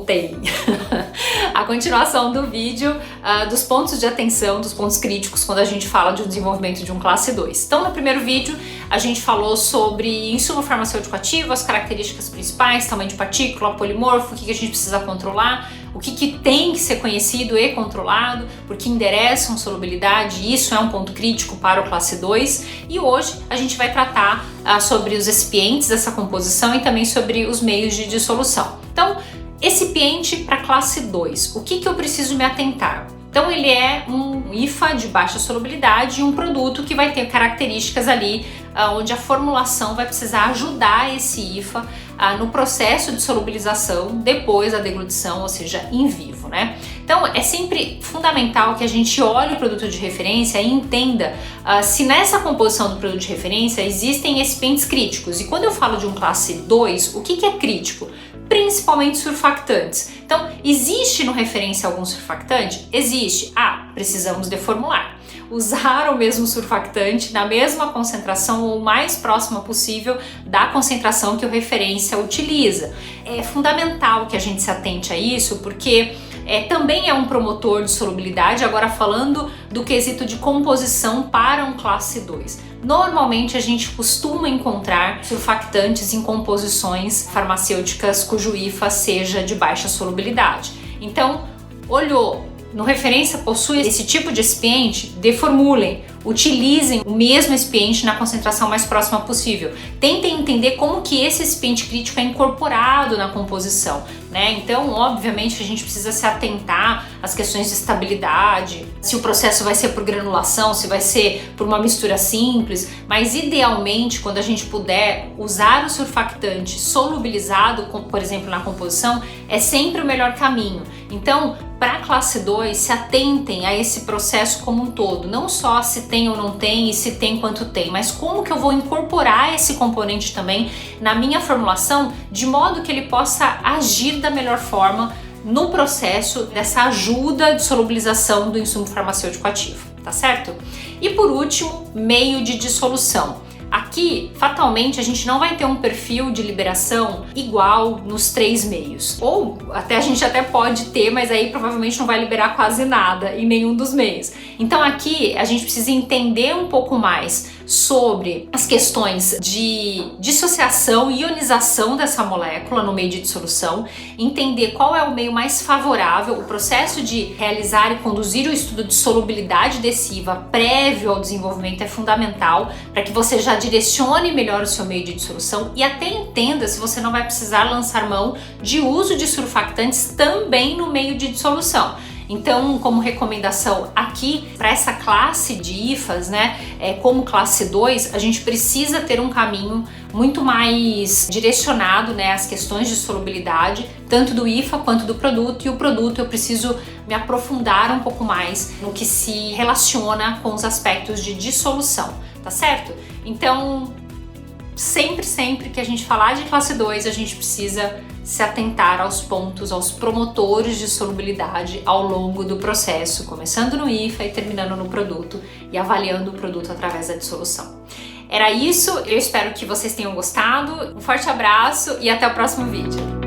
voltei. A continuação do vídeo dos pontos de atenção, dos pontos críticos quando a gente fala de um desenvolvimento de um classe 2. Então, no primeiro vídeo, a gente falou sobre insumo farmacêutico ativo, as características principais, tamanho de partícula, polimorfo, o que a gente precisa controlar, o que tem que ser conhecido e controlado, porque endereçam solubilidade, e isso é um ponto crítico para o classe 2. E hoje a gente vai tratar sobre os recipientes dessa composição e também sobre os meios de dissolução. Então, recipiente para classe 2, o que eu preciso me atentar? Então ele é um IFA de baixa solubilidade e um produto que vai ter características ali onde a formulação vai precisar ajudar esse IFA no processo de solubilização depois da deglutição, ou seja, em vivo, né? Então é sempre fundamental que a gente olhe o produto de referência e entenda se nessa composição do produto de referência existem recipientes críticos. E quando eu falo de um classe 2, o que é crítico? Principalmente surfactantes. Então, existe no referência algum surfactante? Existe. Precisamos deformular. Usar o mesmo surfactante na mesma concentração ou mais próxima possível da concentração que o referência utiliza. É fundamental que a gente se atente a isso, porque também é um promotor de solubilidade, agora falando do quesito de composição para um classe 2. Normalmente a gente costuma encontrar surfactantes em composições farmacêuticas cujo IFA seja de baixa solubilidade. Então, olhou, no referência possui esse tipo de recipiente, deformulem, utilizem o mesmo recipiente na concentração mais próxima possível. Tentem entender como que esse recipiente crítico é incorporado na composição, né? Então, obviamente, a gente precisa se atentar às questões de estabilidade, se o processo vai ser por granulação, se vai ser por uma mistura simples, mas idealmente, quando a gente puder usar o surfactante solubilizado, por exemplo, na composição, é sempre o melhor caminho. Então, para a classe 2, se atentem a esse processo como um todo, não só se tem ou não tem e se tem quanto tem, mas como que eu vou incorporar esse componente também na minha formulação, de modo que ele possa agir da melhor forma no processo dessa ajuda de solubilização do insumo farmacêutico ativo, tá certo? E por último, meio de dissolução. Aqui, fatalmente, a gente não vai ter um perfil de liberação igual nos 3 meios. Ou a gente até pode ter, mas aí provavelmente não vai liberar quase nada em nenhum dos meios. Então aqui a gente precisa entender um pouco mais sobre as questões de dissociação e ionização dessa molécula no meio de dissolução, entender qual é o meio mais favorável, o processo de realizar e conduzir o estudo de solubilidade desse IFA prévio ao desenvolvimento é fundamental para que você já direcione melhor o seu meio de dissolução e até entenda se você não vai precisar lançar mão de uso de surfactantes também no meio de dissolução. Então, como recomendação aqui para essa classe de IFAs, né, como classe 2, a gente precisa ter um caminho muito mais direcionado, né, às questões de solubilidade, tanto do IFA quanto do produto, e o produto eu preciso me aprofundar um pouco mais no que se relaciona com os aspectos de dissolução, tá certo? Então, sempre que a gente falar de classe 2, a gente precisa se atentar aos pontos, aos promotores de solubilidade ao longo do processo, começando no IFA e terminando no produto e avaliando o produto através da dissolução. Era isso, eu espero que vocês tenham gostado, um forte abraço e até o próximo vídeo.